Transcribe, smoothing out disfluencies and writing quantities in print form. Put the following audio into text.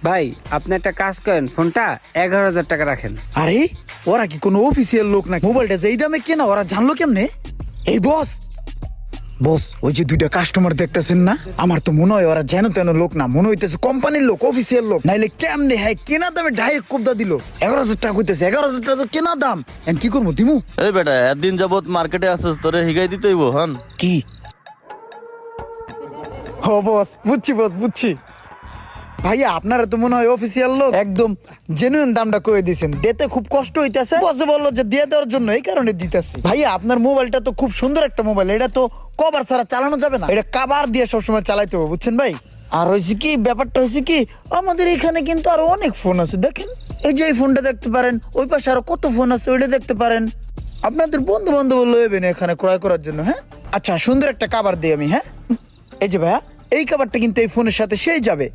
ভাই আপনি একটা কাজ করেন, ফোনটা 11,000 টাকা রাখেন। আরে ওরা কি কোনো অফিসিয়াল লোক না? মোবাইলটা যেই দামে কেনা ওরা জানলো কেমনে? এই বস বস, ওই যে দুইটা কাস্টমার দেখতেছেন না, আমার তো মনে হয় ওরা যেন তেন লোক না, মনে হইতেছে কোম্পানির লোক, অফিসিয়াল লোক। নাইলে কেমনে হ্যাঁ কেনা দামে ডাইরেক্ট কোবদা দিল। 11,000 টাকা কইতেছে, 11,000 টাকা তো কেনা দাম। এখন কি করবো দিমু? এই বেটা একদিন যাবত মার্কেটে আসছিস, তোরে হিগাই দিতে হইব হন। কি? ও বস, বুঝছি বস, বুঝছি। ভাইয়া আপনারা তো মনে হয় অফিসিয়াল লোক, একদম জেনুইন দামটা কয়ে দিয়েছেন। দিতে খুব কষ্ট হইতেছে, বসে বললো যে দিয়ে দেওয়ার জন্য, এই কারণে দিতেছি। ভাইয়া আপনার মোবাইলটা তো খুব সুন্দর একটা মোবাইল, এটা তো কভার ছাড়া চালানো যাবে না, এটা কাভার দিয়ে সবসময় চালাইতে হবে, বুঝছেন ভাই? আর হয়েছে কি, ব্যাপারটা হয়েছে কি, আমাদের এখানে কিন্তু আরো অনেক ফোন আছে, দেখেন এই যে এই ফোনটা দেখতে পারেন, ওই পাশে আরো কত ফোন আছে, ওইটা দেখতে পারেন। আপনাদের বন্ধু বান্ধব লইবেন এখানে ক্রয় করার জন্য। হ্যাঁ আচ্ছা, সুন্দর একটা কাভার দিই আমি। হ্যাঁ এই যে ভাইয়া, এই কাভারটা কিন্তু এই ফোনের সাথে সেই যাবে।